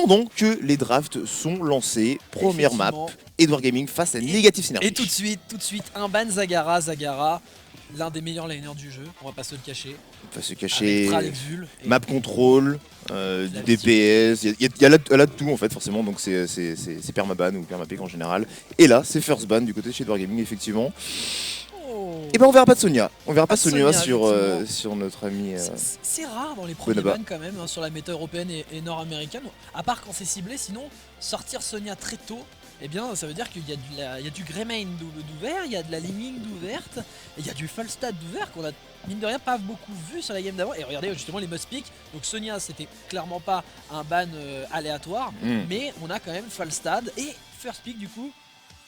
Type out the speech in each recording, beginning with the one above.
attendons que les drafts sont lancés. Première map, Edward Gaming face à Negative Synergy. Et tout de suite, un ban Zagara. Zagara, l'un des meilleurs laners du jeu, on va pas se le cacher. On va se cacher. Tral, Exul, map control, du DPS, il y a là de tout en fait forcément, donc c'est permaban ou permapick en général. Et là, c'est first ban du côté de chez Edward Gaming effectivement. Et ben on verra pas de Sonia. On verra pas de Sonia sur notre ami. C'est rare dans les premiers bans quand même, hein, sur la méta européenne et nord-américaine. À part quand c'est ciblé, sinon sortir Sonia très tôt, eh bien ça veut dire qu'il y a du Greymane d'ouvert, il y a de la Liming d'ouverte, et il y a du Falstad d'ouvert qu'on a mine de rien pas beaucoup vu sur la game d'avant. Et regardez justement les must pick. Donc Sonia c'était clairement pas un ban aléatoire, mais on a quand même Falstad et first pick du coup.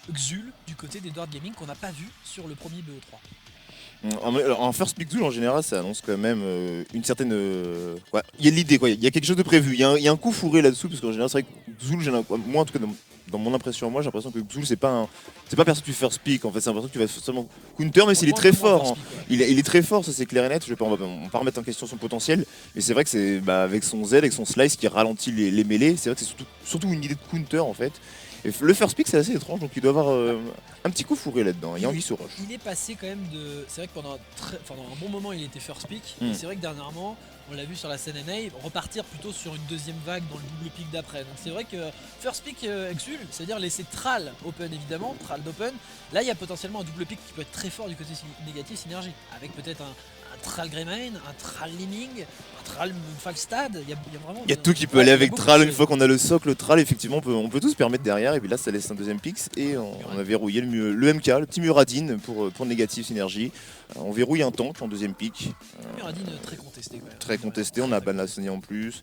Xul du côté d'Edward Gaming qu'on n'a pas vu sur le premier BO3. En first pick Xul en général ça annonce quand même une certaine... il y a l'idée quoi, il y a quelque chose de prévu, il y a un coup fourré là-dessous parce qu'en général c'est vrai que Xul, moi en tout cas dans mon impression moi j'ai l'impression que Xul c'est pas personne que tu first pick en fait, c'est l'impression que tu vas seulement counter mais s'il est très fort, il est très fort, ça c'est clair et net, on va pas remettre en question son potentiel, mais c'est vrai que c'est avec son Z, avec son slice qui ralentit les mêlées, c'est vrai que c'est surtout une idée de counter en fait. Et le first pick c'est assez étrange, donc il doit avoir un petit coup fourré là-dedans, il y a Anguille sur roche. Il est passé quand même de... C'est vrai que pendant un bon moment il était first pick, et c'est vrai que dernièrement, on l'a vu sur la scène NA, repartir plutôt sur une deuxième vague dans le double pick d'après. Donc c'est vrai que first pick Exul, c'est-à-dire laisser Tral open évidemment, Tral d'open, là il y a potentiellement un double pick qui peut être très fort du côté négatif Synergie, avec peut-être un Tral Greymane, un Tral Liming, un Tral Falstad, il y a vraiment... Il y a tout qui peut aller avec Tral, une fois qu'on a le socle Tral, effectivement on peut tout se permettre derrière, et puis là ça laisse un deuxième pix, et on a verrouillé le MK, le petit Muradin pour Negative Synergy. On verrouille un tank en deuxième pick. Muradin très contesté quand même. Très contesté, on a ban la Sonia en plus.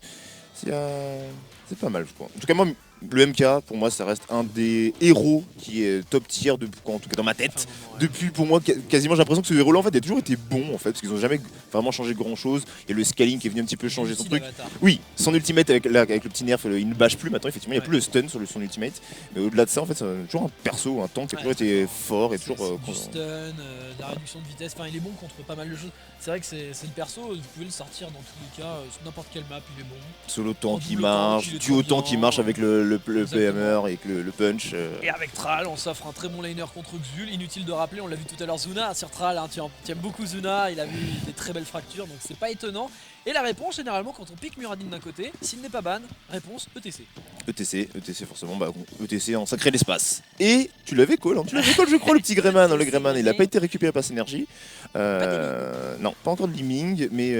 C'est pas mal je crois. En tout cas moi, le MK pour moi ça reste un des héros qui est top tier, en tout cas dans ma tête. Depuis pour moi quasiment j'ai l'impression que ce héros là en fait a toujours été bon en fait, parce qu'ils ont jamais vraiment changé grand chose. Il y a le scaling qui est venu un petit peu changer son truc. Oui, son ultimate avec le petit nerf, il ne bâche plus maintenant effectivement, il n'y a plus le stun sur son ultimate. Mais au-delà de ça en fait c'est toujours un perso, un tank qui a toujours été fort et toujours... du stun, de la réduction de vitesse, enfin il est bon contre pas mal de choses. C'est vrai que c'est le perso, vous pouvez le sortir dans tous les cas, n'importe quelle map il est bon. Solo tank qui marche, duo tank qui marche avec le PMR et le punch. Et avec Tral, on s'offre un très bon laner contre Xul. Inutile de rappeler, on l'a vu tout à l'heure, Zuna sur Tral. Hein, tu aimes beaucoup Zuna, il a vu des très belles fractures, donc c'est pas étonnant. Et la réponse, généralement, quand on pique Muradin d'un côté, s'il n'est pas ban, réponse ETC. ETC forcément, ETC en sacré l'espace. Et tu l'avais call, je crois, le petit Greyman. Le Greyman, il a pas été récupéré par Synergy. Non, pas encore de Liming, mais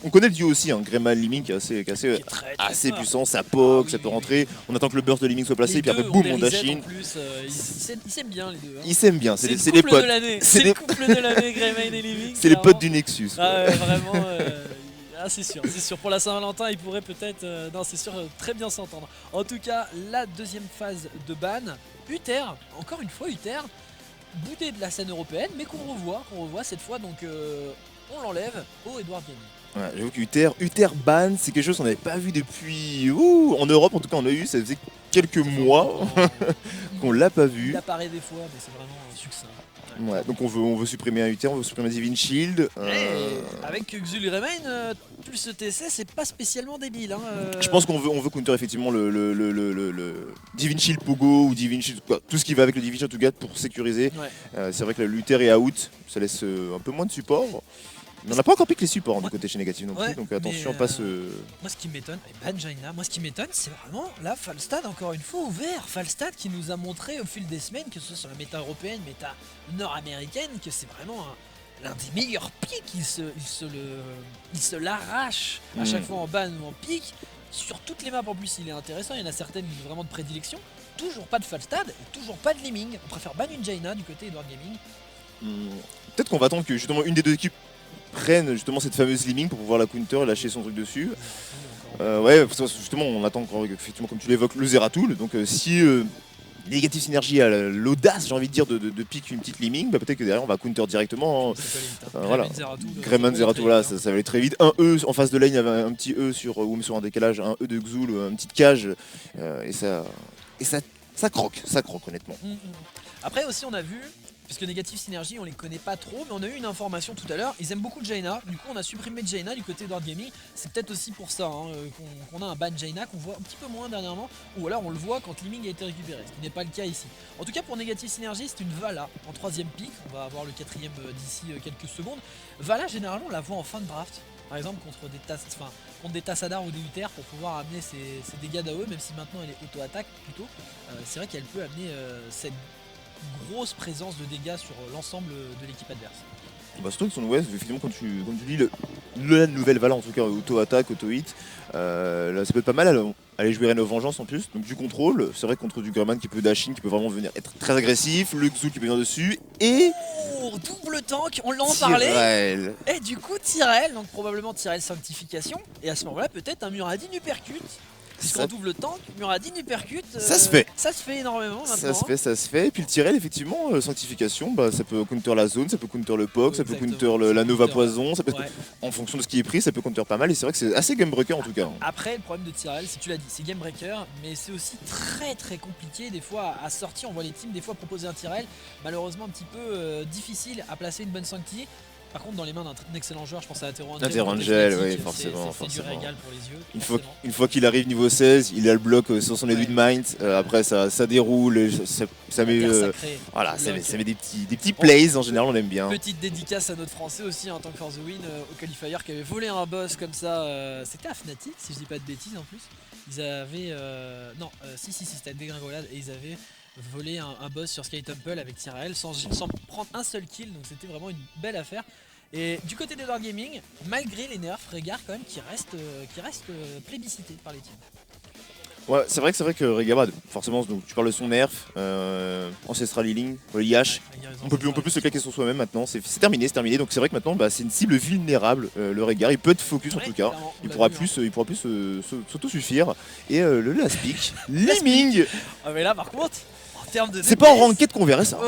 on connaît le duo aussi, Greyman Liming qui est assez puissant, ça poke, ça peut rentrer. On attend que le burst de Liming soit placé, puis après boum, on dash in. Ils s'aiment bien les deux. Ils s'aiment bien, c'est les potes. C'est le couple de l'année, Greyman et Liming. C'est les potes du Nexus. Ah ouais, vraiment. Ah, c'est sûr. Pour la Saint-Valentin, ils pourraient peut-être, non, c'est sûr, très bien s'entendre. En tout cas, la deuxième phase de ban, Uther, encore une fois Uther, boudé de la scène européenne, mais qu'on revoit cette fois, donc on l'enlève au Edward Gaming. Ouais, j'avoue que Uther ban, c'est quelque chose qu'on n'avait pas vu depuis... en Europe, en tout cas, on a eu, ça faisait quelques mois qu'on l'a pas vu. Il apparaît des fois, mais c'est vraiment un succès. Ouais, donc on veut supprimer un Uther, on veut supprimer Divine Shield. Avec Xul Greymane, plus ETC, c'est pas spécialement débile. Je pense qu'on veut counter effectivement le Divine Shield Pogo ou Divine Shield, tout ce qui va avec le Divine Shield to get pour sécuriser. Ouais. C'est vrai que l'Uther est out, ça laisse un peu moins de support. Mais on n'a pas encore piqué les supports du côté chez Negative non plus, donc attention, pas se... Moi ce qui m'étonne, c'est vraiment là Falstad encore une fois ouvert. Falstad qui nous a montré au fil des semaines, que ce soit sur la méta européenne, méta nord-américaine, que c'est vraiment l'un des meilleurs pics. Il se l'arrache à chaque fois en ban ou en pic. Sur toutes les maps en plus il est intéressant, il y en a certaines vraiment de prédilection. Toujours pas de Falstad et toujours pas de Liming. On préfère ban une Jaina du côté Edward Gaming. Peut-être qu'on va attendre que justement une des deux équipes prennent justement cette fameuse Liming pour pouvoir la counter et lâcher son truc dessus. Ouais, justement on attend effectivement, comme tu l'évoques, le Zeratul. Donc si Negative Synergy a l'audace, j'ai envie de dire, de pick une petite Liming, peut-être que derrière on va counter directement. Voilà. Greyman Zeratul, voilà, ça va aller très vite. Un E en face de lane, il y avait un petit E sur un décalage, un E de Xul, une petite cage, et ça croque honnêtement. Après aussi on a vu Puisque Negative Synergy, on les connaît pas trop, mais on a eu une information tout à l'heure. Ils aiment beaucoup Jaina, du coup on a supprimé Jaina du côté d'Hard Gaming. C'est peut-être aussi pour ça qu'on a un ban Jaina qu'on voit un petit peu moins dernièrement, ou alors on le voit quand Liming a été récupéré, ce qui n'est pas le cas ici. En tout cas pour Negative Synergy, c'est une Vala en 3ème pick, on va avoir le 4ème d'ici quelques secondes. Vala généralement on la voit en fin de draft, par exemple contre des Tassadar ou des Uther pour pouvoir amener ses dégâts d'AOE, même si maintenant elle est auto-attaque plutôt. C'est vrai qu'elle peut amener cette grosse présence de dégâts sur l'ensemble de l'équipe adverse. Bah surtout que son West, effectivement, comme tu dis, la nouvelle Vala en tout cas, auto-attaque, auto-hit, là ça peut être pas mal, aller jouer Reno Vengeance en plus, donc du contrôle, c'est vrai que contre du Greyman qui peut dashing, qui peut vraiment venir être très agressif, le Xul qui peut venir dessus, et... Oh, double tank, on l'a en parlé. Tyrell. Et du coup Tyrell, donc probablement Tyrell Sanctification, et à ce moment-là peut-être un Muradin Uppercut. Puisqu'en double tank, Muradin Uppercut, ça se fait. Ça se fait énormément maintenant. Ça se fait. Et puis le Tyrell, effectivement, sanctification, bah, ça peut counter la zone, ça peut counter le POC, ça peut counter la Nova Poison, ça peut en fonction de ce qui est pris, ça peut counter pas mal. Et c'est vrai que c'est assez gamebreaker en tout cas. Après, le problème de Tyrell, c'est tu l'as dit, c'est gamebreaker, mais c'est aussi très très compliqué des fois à sortir. On voit les teams des fois proposer un Tyrell, malheureusement un petit peu difficile à placer une bonne sancti. Par contre, dans les mains d'un excellent joueur, je pense à Aterangel, oui, forcément. C'est du régal pour les yeux. Une fois qu'il arrive niveau 16, il a le bloc sur son Edwin Mind. Après, ça déroule, ça met, voilà, ça met des petits plays en général, on aime bien. Petite dédicace à notre français aussi, en tant que for the win, au qualifier qui avait volé un boss comme ça. C'était à Fnatic, si je dis pas de bêtises en plus. Ils avaient. Non, si, c'était Dégringolade et ils avaient voler un boss sur Sky Temple avec Tyrell sans prendre un seul kill, donc c'était vraiment une belle affaire. Et du côté des Dark Gaming, malgré les nerfs, Rehgar quand même qui reste plébiscité par les teams. Ouais, c'est vrai que Rehgar, forcément, donc, tu parles de son nerf, Ancestral Healing, le IH, on peut plus se claquer sur soi-même maintenant, c'est terminé, donc c'est vrai que maintenant c'est une cible vulnérable, le Rehgar, il peut être focus en tout cas, il pourra plus s'auto-suffire, et le last pick, Liming. Ah mais là par contre, c'est pas en ranked qu'on verrait ça.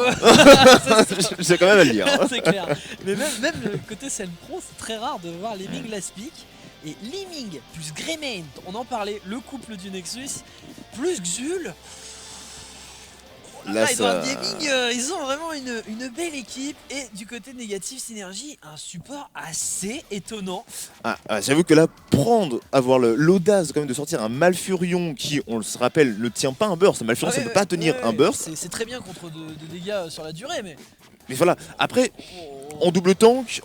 J'ai quand même à le dire. C'est clair. Mais même le côté scène pro, c'est très rare de voir Liming last pick. Et Liming plus Greymane, on en parlait, le couple du Nexus, plus Xul. Là, Gaming, ils ont vraiment une belle équipe. Et du côté de Negative Synergy, un support assez étonnant. J'avoue que là, avoir l'audace quand même de sortir un Malfurion qui, on se rappelle, ne tient pas un burst. Malfurion, ça ne peut pas tenir un burst. C'est très bien contre de dégâts sur la durée, mais voilà, après, en double tank,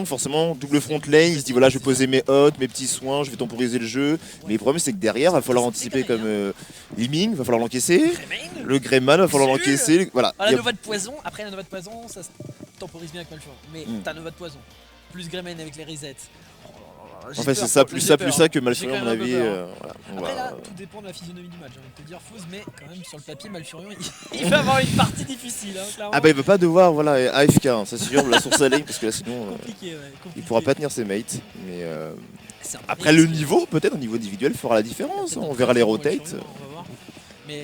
forcément, double front lane, il se dit voilà, je vais poser mes hots, mes petits soins, je vais temporiser le jeu. Mais le problème, c'est que derrière, il va falloir anticiper comme Liming, il va falloir l'encaisser. Le Greyman, il va falloir l'encaisser. Voilà. La Nova de Poison, après la Nova de Poison, ça se temporise bien avec Malfurion. Mais t'as Nova de Poison, plus Greyman avec les resets. En fait, c'est ça, plus ça que Malfurion, à mon avis. Après, là, tout dépend de la physionomie du match. J'ai envie de te dire Fausse, mais quand même, sur le papier, Malfurion, il va avoir une partie difficile. Hein, il va pas devoir AFK, hein, c'est sûr, la source à lane, parce que là, sinon, compliqué. Il pourra pas tenir ses mates. Mais après, le niveau, peut-être, au niveau individuel, fera la différence. On verra les rotates.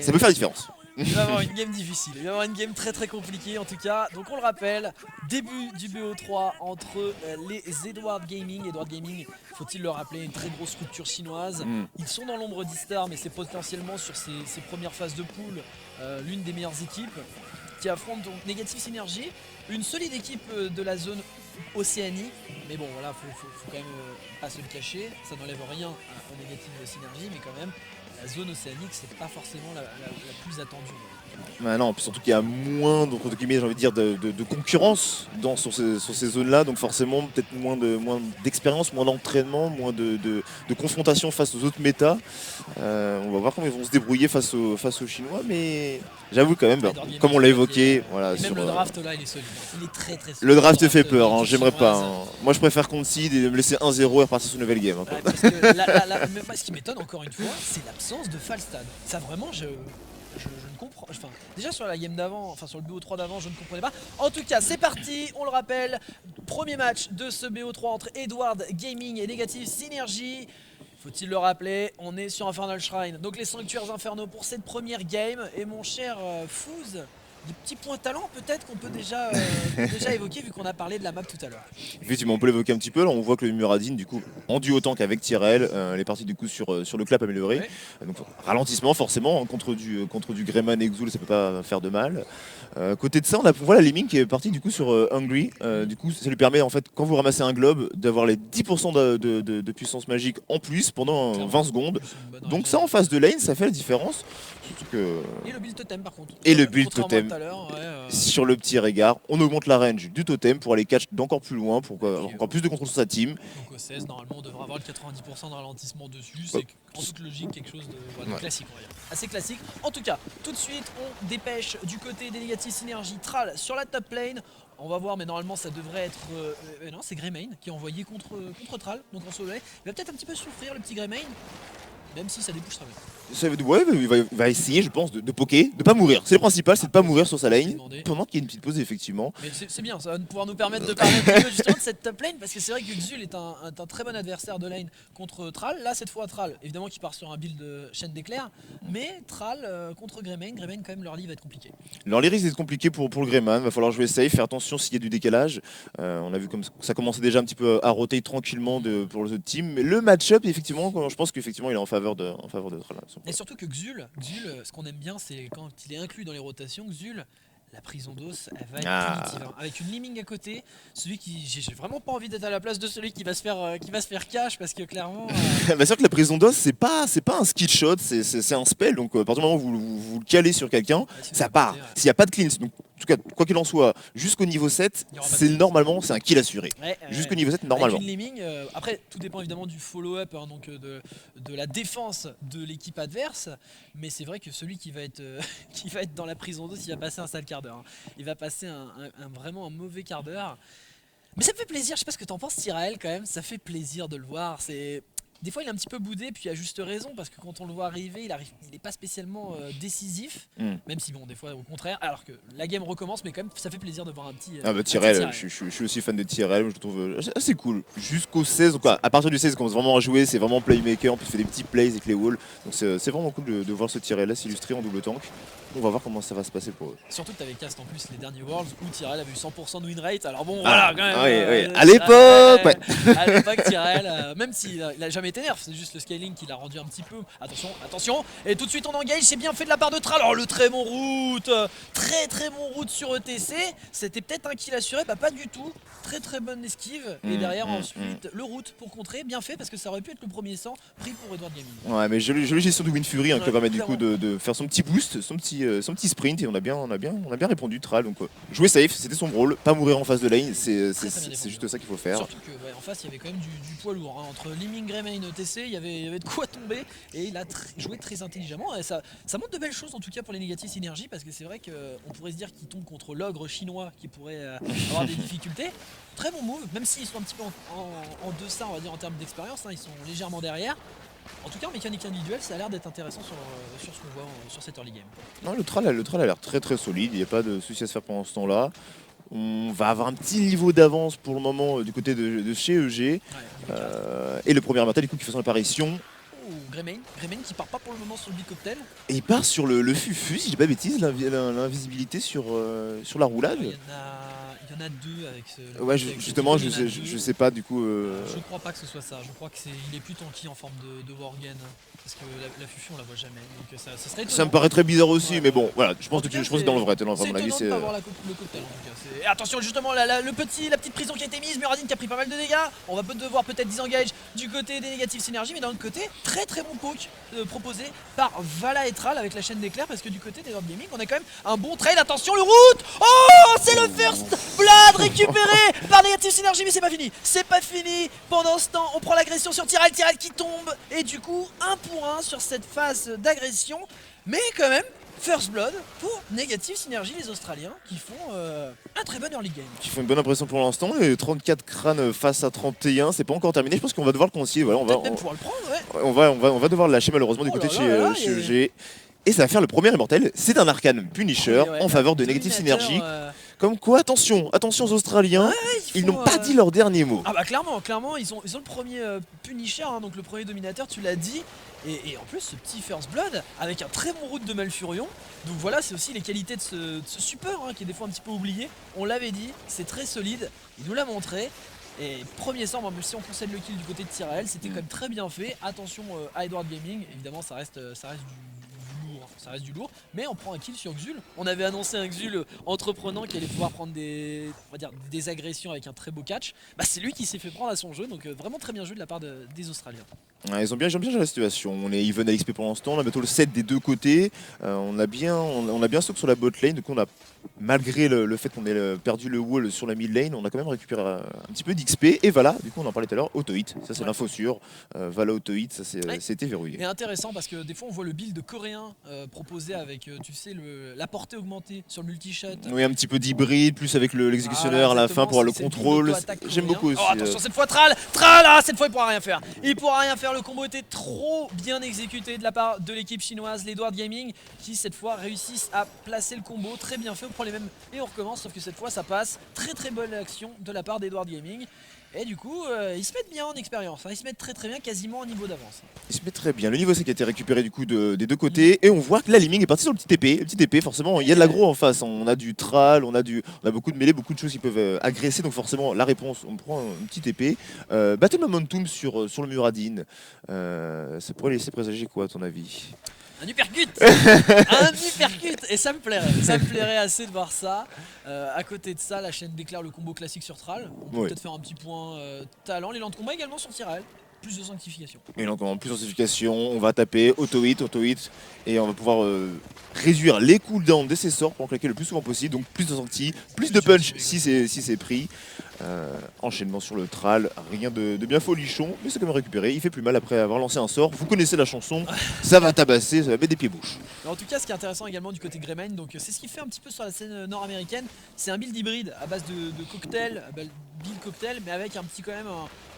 Ça peut faire la différence. Il va y avoir une game difficile, il va y avoir une game très très compliquée en tout cas. Donc on le rappelle, début du BO3 entre les Edward Gaming. Edward Gaming, faut-il le rappeler, une très grosse structure chinoise. Ils sont dans l'ombre d'E-Star, mais c'est potentiellement sur ces premières phases de pool l'une des meilleures équipes qui affronte donc Negative Synergy, une solide équipe de la zone Océanie. Mais bon voilà, faut quand même pas se le cacher, ça n'enlève rien à Negative Synergy, mais quand même la zone océanique, c'est pas forcément la plus attendue. Non, surtout qu'il y a moins j'ai envie de dire, de concurrence sur ces zones-là, donc forcément peut-être moins d'expérience, moins d'entraînement, moins de confrontation face aux autres méta. On va voir comment ils vont se débrouiller face aux Chinois, mais j'avoue quand même, comme on l'a évoqué, voilà. Même le draft là, il est solide. Il est très très solide. Le draft fait peur, hein, j'aimerais pas. Hein. Moi je préfère concede et me laisser 1-0 et repartir sur une nouvelle game. Hein, parce que moi, ce qui m'étonne encore une fois, c'est l'absence de Falstad. Ça vraiment, je ne comprends. Enfin, déjà sur la game d'avant, enfin sur le BO3 d'avant, je ne comprenais pas. En tout cas, c'est parti, on le rappelle. Premier match de ce BO3 entre Edward Gaming et Negative Synergy. Faut-il le rappeler, on est sur Infernal Shrine. Donc les sanctuaires infernaux pour cette première game. Et mon cher Fouz, des petits points talents peut-être qu'on peut déjà, évoquer vu qu'on a parlé de la map tout à l'heure. Effectivement, on peut l'évoquer un petit peu. Là, on voit que le Muradin, du coup, en duo tank avec Tyrell, les parties du coup sur le clap amélioré. Ouais. Donc ralentissement forcément hein, contre du Greyman et Xul, ça peut pas faire de mal. Côté de ça, on voit la Lemming qui est partie du coup sur Hungry. Du coup, ça lui permet en fait quand vous ramassez un globe d'avoir les 10% de puissance magique en plus pendant 20 secondes. Donc ça en phase de lane, ça fait la différence. Surtout que... Et le build totem par contre. Et le build Contrairement totem. à tout à l'heure, Sur le petit regard, on augmente la range du totem pour aller catch d'encore plus loin, pour avoir encore plus de contrôle sur sa team. Donc au 16, normalement, on devrait avoir le 90% de ralentissement dessus. C'est en toute logique quelque chose de classique, on va dire. Assez classique. En tout cas, tout de suite, on dépêche du côté des négatifs synergie Thrall sur la top lane. On va voir, mais normalement ça devrait être... non, c'est Greymane qui est envoyé contre Thrall, donc en solo lane. Il va peut-être un petit peu souffrir le petit Greymane, même si ça débouche très bien. Ouais, il va essayer, je pense, de poker, de pas mourir. C'est le principal, c'est de pas mourir sur sa lane. Pendant qu'il y a une petite pause, effectivement. Mais c'est bien, ça va pouvoir nous permettre de parler un petit peu justement de cette top lane, parce que c'est vrai que Xul est un très bon adversaire de lane contre Thrall. Là, cette fois, Thrall, évidemment, qui part sur un build de chaîne d'éclairs, mais Thrall contre Greymane, quand même, leur lead va être compliqué. Leur lead risque d'être compliqué pour le Greyman, va falloir jouer safe, faire attention s'il y a du décalage. On a vu comme ça commençait déjà un petit peu à roter tranquillement pour le team. Mais le match-up, effectivement, je pense qu'effectivement, il est en faveur de Thrall. Et surtout que Xul, ce qu'on aime bien, c'est quand il est inclus dans les rotations, Xul, la prison d'os, elle va être punitive. Hein. Avec une Lemming à côté, celui qui. J'ai vraiment pas envie d'être à la place de celui qui va se faire cash parce que clairement. C'est sûr que la prison d'os, c'est pas un skill shot, c'est un spell. Donc à partir du moment où vous le calez sur quelqu'un, ça part. S'il n'y a pas de cleanse, donc en tout cas, quoi qu'il en soit, jusqu'au niveau 7, c'est normalement un kill assuré. Jusqu'au niveau 7, normalement. Avec une Lemming, après, tout dépend évidemment du follow-up, hein, donc de la défense de l'équipe adverse. Mais c'est vrai que celui qui va être, qui va être dans la prison d'os, il va passer un sale quart d'heure. Hein. Il va passer vraiment un mauvais quart d'heure. Mais ça me fait plaisir, je sais pas ce que t'en penses, Tyrell, quand même. Ça fait plaisir de le voir. Des fois il est un petit peu boudé, puis à juste raison, parce que quand on le voit arriver, il n'est pas spécialement décisif, même si bon, des fois au contraire, alors que la game recommence, mais quand même ça fait plaisir de voir un petit... Tyrell, je suis aussi fan de Tyrell, je le trouve assez cool. Jusqu'au 16, donc à partir du 16, il commence vraiment à jouer, c'est vraiment playmaker, on peut faire des petits plays avec les walls, donc c'est vraiment cool de voir ce Tyrell là s'illustrer en double tank. On va voir comment ça va se passer pour eux. Surtout que tu avais cast en plus les derniers Worlds où Tyrell avait eu 100% de win rate. Alors bon, voilà, quand même. Oui. À l'époque, à l'époque, Tyrell, même s'il a jamais été nerf, c'est juste le scaling qui l'a rendu un petit peu. Attention. Et tout de suite, on engage. C'est bien fait de la part de Thrall. Alors, le très bon route. Très bon route sur ETC. C'était peut-être un kill assuré. Bah, pas du tout. Très bonne esquive. Et derrière, ensuite, le route pour contrer. Bien fait parce que ça aurait pu être le premier sang pris pour Edward Gaming. Ouais, mais jolie gestion de Win Fury qui permet du coup de faire son petit boost, son petit sprint, et on a bien répondu Thrall. Donc jouer safe, c'était son rôle, pas mourir en phase de lane, c'est juste ça qu'il faut faire. Surtout que en face il y avait quand même du poids lourd hein. Entre Lemming, Greymane et ETC, il y avait de quoi tomber, et il a joué très intelligemment, et ça montre de belles choses en tout cas pour les négatifs synergies, parce que c'est vrai qu'on pourrait se dire qu'il tombe contre l'ogre chinois qui pourrait avoir des difficultés. Très bon move, même s'ils sont un petit peu en deçà, on va dire, en termes d'expérience, hein, ils sont légèrement derrière. En tout cas, en mécanique individuelle, ça a l'air d'être intéressant sur ce qu'on voit sur cette early game. Non, le Thrall a l'air très solide, il n'y a pas de souci à se faire pendant ce temps-là. On va avoir un petit niveau d'avance pour le moment du côté de chez EG. Et le premier Immortal qui fait son apparition. Greymane qui part pas pour le moment sur le big cocktail. Et il part sur le fufu, si j'ai pas bêtise, l'invisibilité sur la roulade. Il y en a deux avec ce... Ouais, justement, je sais pas du coup... Je crois pas que ce soit ça, je crois qu'il est plus tanky en forme de Worgen. Parce que la Fufu on la voit jamais, donc ça serait étonnant. Ça me paraît très bizarre aussi, mais bon, voilà, je pense que c'est dans le vrai. C'est étonnant de pas avoir le cocktail en tout cas. Et attention justement, la petite prison qui a été mise, Muradin qui a pris pas mal de dégâts. On va devoir peut-être disengage du côté des négatifs synergies, mais d'un autre côté, très bon poke proposé par Vala et Thrall avec la chaîne d'éclair, parce que du côté des Lord Gaming, on a quand même un bon trade. Attention le route. Oh, c'est le first blood récupéré par négatifs synergie, mais c'est pas fini. Pendant ce temps, on prend l'agression sur Tyrell qui tombe, et du coup, 1-1 sur cette phase d'agression, mais quand même first blood pour Negative Synergy, les Australiens qui font un très bon early game. Qui font une bonne impression pour l'instant, et 34 crânes face à 31, c'est pas encore terminé, je pense qu'on va devoir le concilier. Voilà, on va pouvoir le prendre, ouais. On va devoir le lâcher malheureusement du côté de chez EG. Et ça va faire le premier Immortel, c'est un Arcane Punisher en faveur de Negative Synergy. Comme quoi, attention aux Australiens, ils n'ont pas dit leur dernier mot. Ah bah clairement, ils ont le premier Punisher, hein, donc le premier dominateur, tu l'as dit. Et en plus, ce petit First Blood avec un très bon route de Malfurion. Donc voilà, c'est aussi les qualités de ce support hein, qui est des fois un petit peu oublié. On l'avait dit, c'est très solide, il nous l'a montré. Et premier sang, même si on concède le kill du côté de Tyrael, c'était quand même très bien fait. Attention à Edward Gaming, évidemment ça reste du lourd, ça reste du lourd, mais on prend un kill sur Xul. On avait annoncé un Xul entreprenant qui allait pouvoir prendre des agressions avec un très beau catch. Bah, c'est lui qui s'est fait prendre à son jeu, donc vraiment très bien joué de la part des Australiens. Ouais, ils ont bien géré la situation. On est even à l'XP pour l'instant, on a bientôt le 7 des deux côtés. On a bien stock sur la bot lane, donc on a, malgré le fait qu'on ait perdu le wall sur la mid lane, on a quand même récupéré un petit peu d'XP. Et voilà, du coup on en parlait tout à l'heure, auto-hit, ça c'est l'info sûre. Vala auto-hit, ça c'était verrouillé. Et intéressant parce que des fois on voit le build coréen proposé avec, tu sais, la portée augmentée sur le multi-shot. Oui, un petit peu d'hybride, plus avec l'exécutionneur à la fin pour avoir le contrôle. J'aime beaucoup aussi. Oh, attention cette fois Tral, ah, cette fois il pourra rien faire. Il pourra rien faire, le combo était trop bien exécuté de la part de l'équipe chinoise, l'Edward Gaming, qui cette fois réussissent à placer le combo, très bien fait, on prend les mêmes et on recommence, sauf que cette fois ça passe. Très bonne action de la part d'Edward Gaming. Et du coup, ils se mettent bien en expérience, hein. Ils se mettent très bien, quasiment au niveau d'avance. Ils se mettent très bien. Le niveau C qui a été récupéré du coup des deux côtés. Et on voit que la Liming est partie sur le petit épée. Le petit épée, forcément, il y a de l'aggro en face. On a du tral, on a beaucoup de mêlées, beaucoup de choses qui peuvent agresser. Donc forcément, la réponse, on prend une petite épée. Battle Momentum sur le Muradin. Ça pourrait laisser présager quoi à ton avis? Un uppercut Un uppercut. Et ça me plairait assez de voir ça. À côté de ça, la chaîne déclare le combo classique sur Tral. On peut peut-être faire un petit point talent. L'élan de combat également sur Tyrael. Plus de sanctification. Et donc plus de sanctification, on va taper auto-hit, et on va pouvoir réduire les cooldowns de ses sorts pour en claquer le plus souvent possible. Donc plus de sancti, plus de punch si c'est pris. Enchaînement sur le Tral, rien de bien folichon, mais c'est quand même récupéré. Il fait plus mal après avoir lancé un sort. Vous connaissez la chanson, ça va tabasser, ça va mettre des pieds-bouches. En tout cas, ce qui est intéressant également du côté Greymane, donc c'est ce qu'il fait un petit peu sur la scène nord-américaine. C'est un build hybride à base de cocktail, build cocktail, mais avec un petit quand même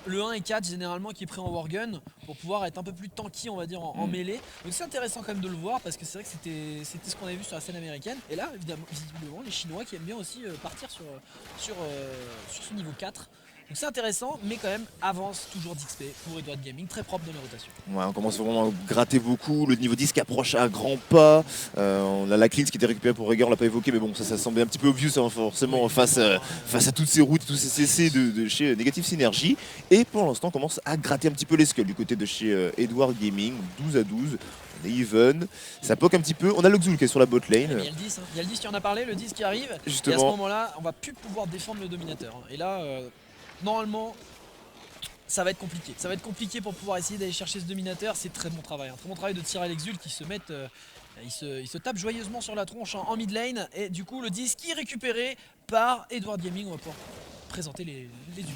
le 1 et 4 généralement qui est pris en wargun pour pouvoir être un peu plus tanky, on va dire, en mêlée. Donc c'est intéressant quand même de le voir parce que c'est vrai que c'était ce qu'on avait vu sur la scène américaine. Et là, évidemment, visiblement, les Chinois qui aiment bien aussi partir sur ce niveau 4. Donc c'est intéressant, mais quand même avance toujours d'XP pour Edward Gaming, très propre dans les rotations. Ouais, on commence vraiment à gratter beaucoup, le niveau 10 qui approche à grands pas. On a la cleanse qui était récupérée pour Régor, on l'a pas évoqué, mais bon, ça semblait un petit peu obvious hein, forcément face à toutes ces routes, tous ces CC de chez Negative Synergy. Et pour l'instant, on commence à gratter un petit peu les skulls du côté de chez Edward Gaming, 12 à 12. On est even, ça poke un petit peu. On a le Xul qui est sur la bot lane. Il y a le 10, il y a le 10 qui en a parlé, le 10 qui arrive. Justement. Et à ce moment-là, on va plus pouvoir défendre le dominateur. Et là, normalement, ça va être compliqué. Ça va être compliqué pour pouvoir essayer d'aller chercher ce dominateur. C'est très bon travail. Un très bon travail de Tyrael et Xul qui se mettent. Ils se tapent joyeusement sur la tronche en mid lane. Et du coup, le 10 qui est récupéré par Edward Gaming. On va pouvoir présenter les ultimes.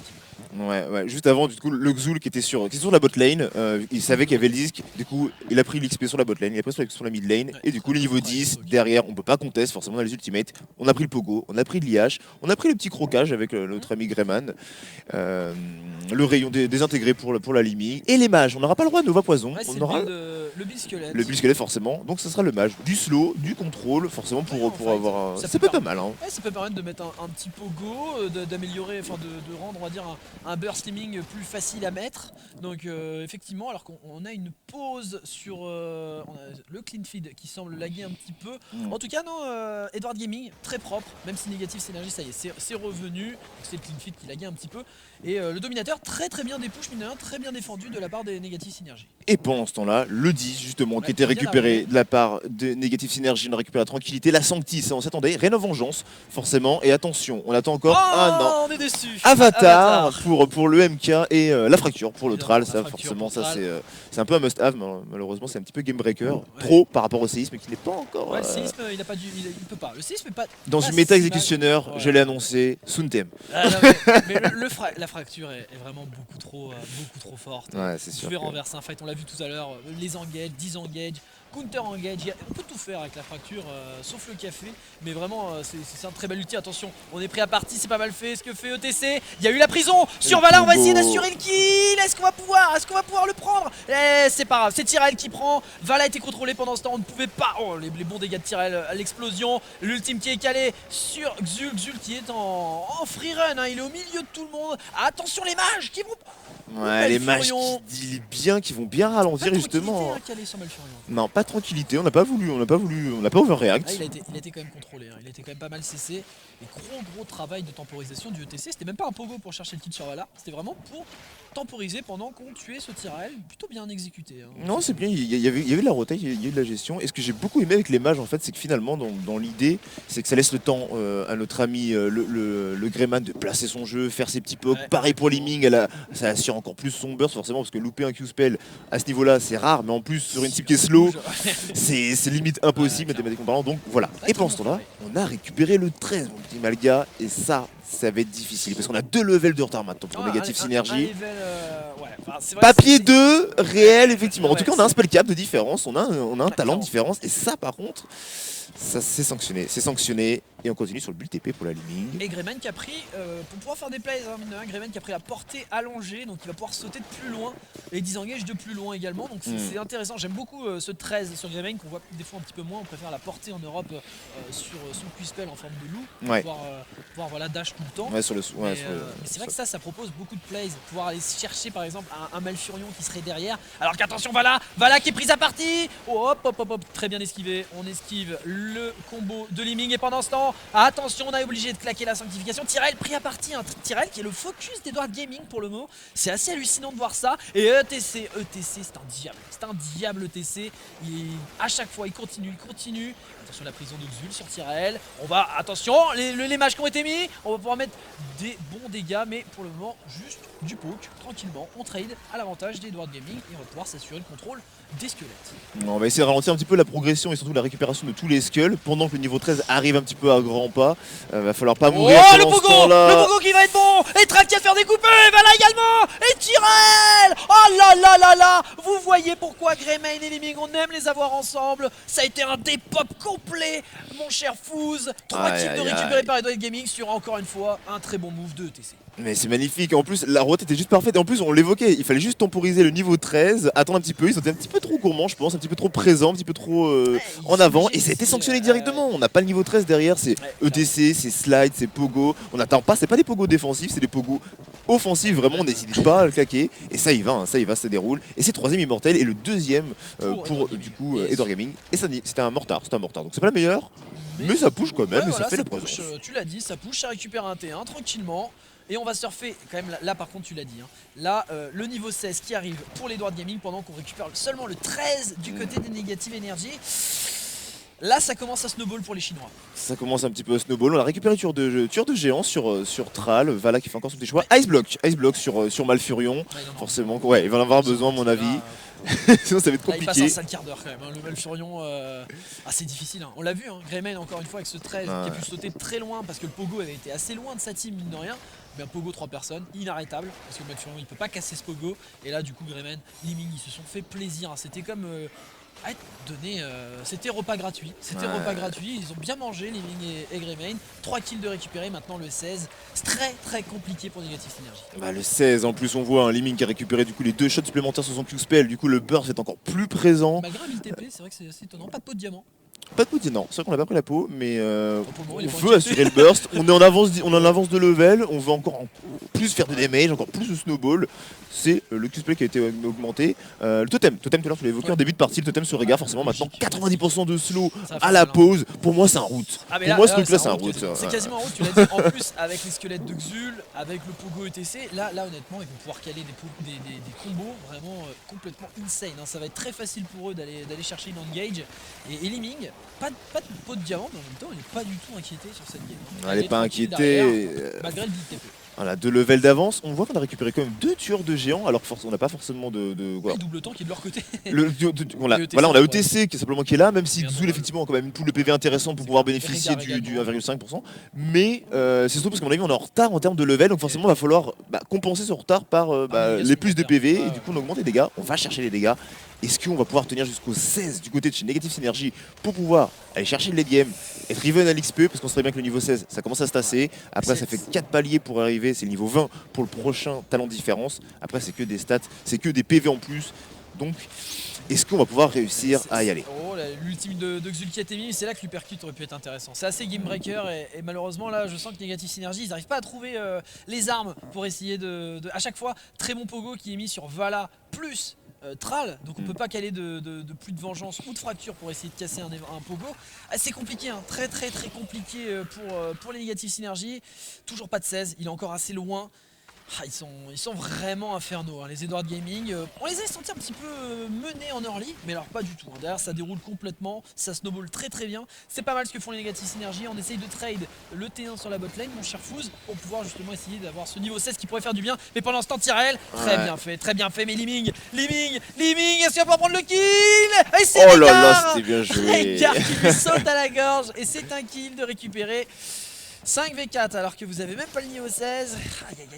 Ouais, juste avant, du coup, le Xul qui était sur la bot lane, il savait qu'il y avait le disque, du coup, il a pris l'XP sur la bot lane, il a pris sur la mid lane, et du coup, le niveau 10, derrière, on peut pas contester, forcément, on a les ultimates, on a pris le pogo, on a pris l'IH, on a pris le petit crocage avec notre ami Greyman, le rayon désintégré pour la Limi, et les mages, on n'aura pas le droit de Nova Poison, Ouais, on aura le build squelette. le build squelette forcément, donc ça sera le mage, du slow, du contrôle, forcément pour avoir un... Ça peut être pas mal. Hein. Ouais, ça peut permettre de mettre un petit pogo, d'améliorer, enfin de rendre, on va dire, un burst slimming plus facile à mettre. Donc effectivement, alors qu'on a une pause sur on a le clean feed qui semble laguer un petit peu. En tout cas non, Edward Gaming très propre, même si Negative Synergy ça y est, c'est revenu. C'est le clean feed qui laguait un petit peu. Et le dominateur très bien des push mineurs, très bien défendu de la part des Negative Synergy. Et pendant ce temps-là, le 10 justement qui était récupéré de la part de Negative Synergy, on a récupéré la tranquillité, la Sancti, ça on s'attendait, Reign Vengeance forcément, et attention, on attend encore on est déçu. Avatar pour le MK et la fracture pour le Tral, ça forcément ça c'est un peu un must-have, malheureusement c'est un petit peu game breaker, trop par rapport au séisme qui n'est pas encore... Ouais, le séisme il peut pas, le séisme est pas... Dans une méta exécutionneur, je l'ai annoncé, Suntem. Mais la fracture est vraiment beaucoup trop forte. Ouais, c'est sûr. Je vais renverser un fight, on l'a vu tout à l'heure, les engage, 10 engage, counter engage, on peut tout faire avec la fracture, sauf le café, mais vraiment c'est un très bel ulti. Attention, on est pris à partie, c'est pas mal fait ce que fait ETC. Il y a eu la prison sur Vala, on va essayer d'assurer le kill. Est-ce qu'on va pouvoir le prendre? C'est pas grave, c'est Tyrell qui prend. Vala a été contrôlé pendant ce temps, on ne pouvait pas. Oh, les bons dégâts de Tyrell à l'explosion. L'ultime qui est calé sur Xul, Xul qui est en free run, hein. Il est au milieu de tout le monde. Attention les mages qui vont... Ouais, les mages qui vont bien ralentir justement. Non, pas tranquillité, on n'a pas overreact. Ah, il a été quand même contrôlé, hein. Il a été quand même pas mal cessé. Et gros travail de temporisation du ETC. C'était même pas un pogo pour chercher le kill sur Vala, c'était vraiment pour temporiser pendant qu'on tuait ce Tyrell. Plutôt bien exécuté, hein. Non, c'est bien, il y avait de la rotaille, il y a eu de la gestion. Et ce que j'ai beaucoup aimé avec les mages en fait, c'est que finalement dans l'idée, c'est que ça laisse le temps à notre ami le Greyman de placer son jeu, faire ses petits pokes. Ouais, pareil pour Liming, ça assure encore plus son burst forcément, parce que louper un Q-spell à ce niveau-là c'est rare, mais en plus sur une type qui est slow, c'est limite impossible mathématiquement parlant. Donc voilà. Et pendant ce temps-là, on a récupéré le 13, mon petit Malga, et ça va être difficile parce qu'on a 2 levels de retard maintenant pour Négatif Synergie. Papier 2, réel effectivement. En tout cas, on a un spell cap de différence, on a un talent de différence, et ça par contre, ça c'est sanctionné. Et on continue sur le build TP pour la Liming. Et Greyman qui a pris, pour pouvoir faire des plays, hein, Greyman qui a pris la portée allongée, donc il va pouvoir sauter de plus loin et disengage de plus loin également. Donc c'est intéressant, j'aime beaucoup ce 13 sur Greyman qu'on voit des fois un petit peu moins. On préfère la portée en Europe sur son Q-spell en forme de loup, pour pouvoir voilà, dash tout le temps. Ouais, mais c'est vrai que ça propose beaucoup de plays, pouvoir aller chercher par exemple un Malfurion qui serait derrière. Alors qu'attention, Vala qui est prise à partie. Oh, hop, très bien esquivé. On esquive le combo de Liming et pendant ce temps, attention, on a obligé de claquer la sanctification. Tyrell pris à partie, hein. Tyrell qui est le focus d'Edward Gaming pour le moment. C'est assez hallucinant de voir ça. Et ETC c'est un diable ETC. À chaque fois il continue. Attention la prison de Xul sur Tyrell. Attention, les mages qui ont été mis. On va pouvoir mettre des bons dégâts, mais pour le moment juste du poke, tranquillement. On trade à l'avantage d'Edward Gaming et on va pouvoir s'assurer le contrôle des squelettes. On va essayer de ralentir un petit peu la progression et surtout la récupération de tous les skulls pendant que le niveau 13 arrive un petit peu à grands pas. Va falloir pas mourir. Oh, le pogo qui va être bon. Et Track qui va faire découper. Vala également. Et Tyrell. Oh là. Vous voyez pourquoi Greymane et Liming, on aime les avoir ensemble. Ça a été un dépop complet, mon cher Fouz. 3 kills de récupérer par Edward Gaming sur encore une fois un très bon move de ETC. Mais c'est magnifique, en plus la route était juste parfaite et en plus on l'évoquait, il fallait juste temporiser le niveau 13, attendre un petit peu, ils sont un petit peu trop gourmands je pense, un petit peu trop présents, un petit peu trop en avant et ça a été sanctionné directement, on n'a pas le niveau 13 derrière, c'est ETC, c'est Slide, c'est Pogo, on n'attend pas, c'est pas des Pogo défensifs, c'est des Pogo offensifs, vraiment on n'hésite pas à le claquer et ça y va, ça déroule et c'est 3ème immortel et le 2ème pour du coup Edward Gaming et c'était un mortar, donc c'est pas le meilleur, mais ça push quand même et ça fait la présence. Tu l'as dit, ça push, ça récupère un T1 tranquillement. Et on va surfer, quand même, là par contre tu l'as dit, hein. Là le niveau 16 qui arrive pour les Edward Gaming pendant qu'on récupère seulement le 13 du côté des Negative Energy. Là ça commence à snowball pour les Chinois. Ça commence un petit peu à snowball, on a récupéré tueur de géant sur Thrall, Vala qui fait encore son petit choix, Ice Block sur Malfurion, forcément, il va en avoir besoin à mon avis. Sinon ça va être compliqué. Là, il passe un sale quart d'heure quand même, hein. Le Malfurion, c'est difficile, hein. On l'a vu, hein. Greymane encore une fois avec ce 13 qui a pu sauter très loin parce que le Pogo avait été assez loin de sa team mine de rien. Mais un Pogo 3 personnes, inarrêtable, parce que le Malfurion il peut pas casser ce Pogo. Et là du coup Greymane, Liming ils se sont fait plaisir, hein. C'était comme... c'était repas gratuit, ils ont bien mangé Liming et Greymane. 3 kills de récupérer, maintenant le 16. C'est très compliqué pour Negative Synergy. Le 16 en plus on voit un Liming qui a récupéré du coup les 2 shots supplémentaires sur son Q-spell, du coup le burst est encore plus présent. Malgré un 1000 TP, c'est vrai que c'est assez étonnant, pas de pot de diamant. Pas de poudre, non, c'est vrai qu'on a pas pris la peau, mais on veut assurer le burst, on est en avance de level, on veut encore plus faire de damage, encore plus de snowball. C'est le Q-spell qui a été augmenté. Le totem tout à l'heure tu l'as évoqué en début de partie, le totem se régare forcément maintenant 90% de slow à la pause. Pour moi c'est un route. Pour moi ce truc là c'est un route. C'est quasiment un route, tu l'as dit. En plus avec les squelettes de Xul, avec le Pogo ETC, là honnêtement ils vont pouvoir caler des combos vraiment complètement insane, hein. Ça va être très facile pour eux d'aller chercher une engage. Et Liming, pas de pot de diamant, mais en même temps elle est pas du tout inquiétée sur cette game. Elle est pas inquiétée malgré le TP. Voilà, 2 levels d'avance, on voit qu'on a récupéré quand même 2 tueurs de géants alors qu'on n'a pas forcément de voilà. Le double temps qui est de leur côté. On a ETC qui est simplement qui est là, même si Xul effectivement a quand même tout le PV intéressant pour pouvoir bénéficier du 1,5%. Mais c'est surtout parce qu'à mon avis on est en retard en termes de level, donc forcément il va falloir compenser ce retard par les plus de PV et du coup on augmente les dégâts, on va chercher les dégâts. Est-ce qu'on va pouvoir tenir jusqu'au 16 du côté de chez Negative Synergy pour pouvoir aller chercher le late game, être even à l'XP, parce qu'on sait bien que le niveau 16, ça commence à se tasser. Après, ça fait 4 paliers pour arriver, c'est le niveau 20 pour le prochain talent de différence. Après, c'est que des stats, c'est que des PV en plus. Donc, est-ce qu'on va pouvoir réussir à y aller? Oh, l'ultime de Xul qui a été mis, c'est là que l'uppercut aurait pu être intéressant. C'est assez game breaker et malheureusement là je sens que Negative Synergy ils n'arrivent pas à trouver les armes pour essayer de... À chaque fois, très bon pogo qui est mis sur Vala plus Thrall, donc on peut pas caler de plus de vengeance ou de fracture pour essayer de casser un pogo. C'est compliqué, hein, très compliqué pour les Negative Synergy. Toujours pas de 16, il est encore assez loin. Ah, ils sont vraiment infernaux, hein, les Edward Gaming. On les a sentis un petit peu menés en early, mais alors pas du tout. Hein. Derrière, ça déroule complètement, ça snowball très bien. C'est pas mal ce que font les Negative Synergy. On essaye de trade le T1 sur la botlane, mon cher Fouz, pour pouvoir justement essayer d'avoir ce niveau 16 qui pourrait faire du bien. Mais pendant ce temps, Tyrell, très bien fait. Mais Liming, est-ce qu'il va pouvoir prendre le kill? Et c'est oh là là, c'était bien joué. Régard qui lui saute à la gorge, et c'est un kill de récupérer. 5v4 alors que vous avez même pas le niveau 16.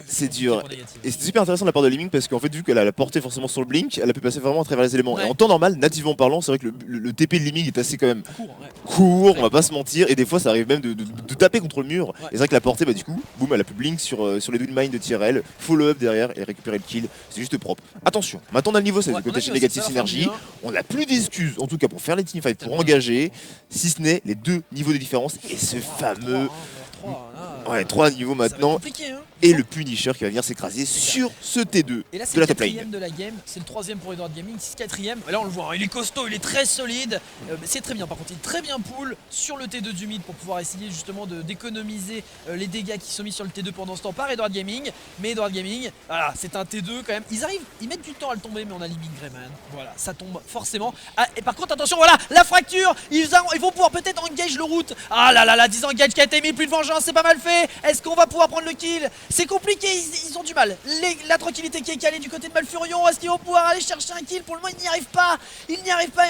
C'est dur. Et c'est super intéressant de la part de Liming parce qu'en fait, vu qu'elle a la portée forcément sur le blink, elle a pu passer vraiment à travers les éléments. Et en temps normal, nativement parlant, c'est vrai que le TP de Liming est assez quand même court, on va pas se mentir. Et des fois, ça arrive même de taper contre le mur. Et c'est vrai que la portée, bah du coup, boum, elle a pu blink sur les Wind Mine de Tyrell, follow-up derrière et récupérer le kill. C'est juste propre. Attention, maintenant on a le niveau 16 du côté chez Negative Synergy. On n'a plus d'excuses, en tout cas pour faire les teamfights, pour engager, si ce n'est les 2 niveaux de différence et ce fameux... Ouais, 3 niveaux maintenant. Hein. Et le Punisher qui va venir s'écraser sur ce T2 et là, de la top lane. C'est le 4ème de la game, c'est le 3ème pour Edward Gaming, c'est le 4ème. Là on le voit, hein, il est costaud, il est très solide. C'est très bien, par contre il est très bien pull sur le T2 du mid pour pouvoir essayer justement d'économiser les dégâts qui sont mis sur le T2 pendant ce temps par Edward Gaming. Mais Edward Gaming, voilà, c'est un T2 quand même. Ils mettent du temps à le tomber, mais on a Liming Greyman. Voilà, ça tombe forcément. Ah, et par contre attention, voilà, la fracture, ils vont pouvoir peut-être engage le route. Ah là là là, disengage qui a été mis, plus de vengeance, c'est pas mal fait. Est-ce qu'on va pouvoir prendre le kill? C'est compliqué, ils ont du mal. La tranquillité qui est calée du côté de Malfurion, est-ce qu'ils vont pouvoir aller chercher un kill? Pour le moment, ils n'y arrivent pas. Et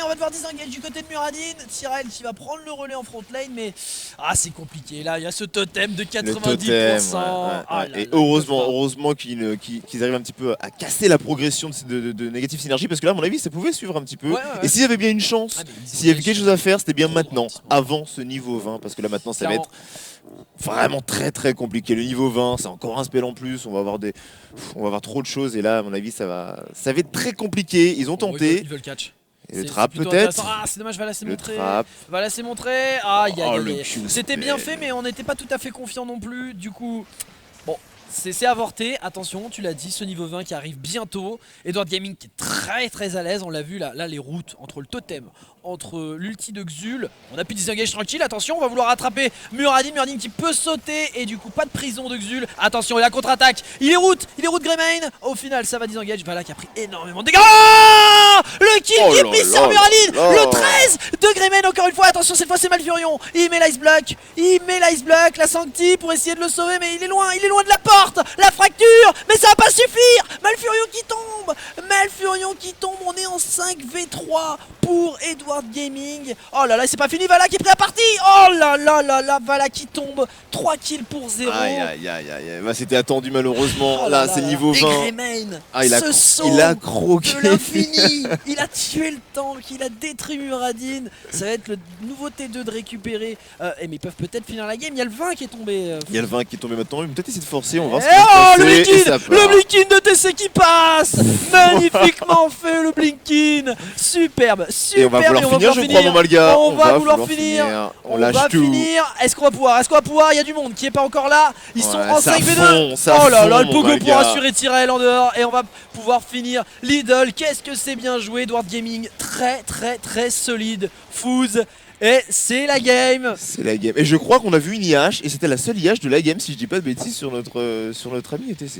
on va devoir disengage du côté de Muradin. Tyrell qui va prendre le relais en front lane, mais c'est compliqué. Là, il y a ce totem de 90%. Et heureusement qu'ils arrivent un petit peu à casser la progression de Negative Synergy, parce que là, à mon avis, ça pouvait suivre un petit peu. Et s'il y avait bien une chance, s'il y avait quelque chose à faire, c'était bien maintenant, avant ce niveau 20, parce que là maintenant, ça va être vraiment très compliqué. Le niveau 20, c'est encore un spell en plus, on va avoir trop de choses, et là, à mon avis, ça va être très compliqué. Ils ont tenté. Ils veulent catch. Et le trap peut-être. C'est dommage, Vala s'est montré. Vala s'est montré. C'était bien fait, mais on n'était pas tout à fait confiant non plus. Du coup, bon, c'est avorté. Attention, tu l'as dit, ce niveau 20 qui arrive bientôt. Edward Gaming qui est très à l'aise. On l'a vu là, les routes entre le totem, entre l'ulti de Xul. On a pu disengage tranquille. Attention, on va vouloir attraper Muradin qui peut sauter. Et du coup, pas de prison de Xul. Attention, il a contre-attaque. Il est route Greymane. Au final, ça va disengage. Voilà qui a pris énormément de dégâts. Le kill qui est pris sur Muradin. Le 13 de Greymane, encore une fois. Attention, cette fois, c'est Malfurion. Il met l'ice block. La Sancti pour essayer de le sauver. Mais il est loin de la porte. La fracture. Mais ça va pas suffire. Malfurion qui tombe. On est en 5v3 pour Edward Gaming. Oh là là, c'est pas fini, Vala qui est prêt à partir. Oh là là, Vala qui tombe. 3 kills pour 0. Aïe. Bah, c'était attendu malheureusement. Là, c'est le niveau 20. Il a croqué. De l'infini. Il a tué le tank, il a détruit Muradin. Ça va être le nouveau T2 de récupérer. Mais ils peuvent peut-être finir la game. Il y a le 20 qui est tombé. Il y a le 20 qui est tombé maintenant. Peut-être essayer de forcer. On va voir le Blinkin de TC qui passe. Magnifiquement fait le Blinkin. Superbe. Et on va vouloir finir, je crois, mon Malga. On va vouloir finir. On lâche tout. Est-ce qu'on va pouvoir? Il y a du monde qui est pas encore là. Ils sont en 5v2. Oh là là, le pogo pour assurer Tyrell en dehors. Et on va pouvoir finir l'idole. Qu'est-ce que c'est bien joué, Edward Gaming. Très solide. Fouz. Et c'est la game. Et je crois qu'on a vu une IH. Et c'était la seule IH de la game, si je dis pas de bêtises, sur notre ami ETC.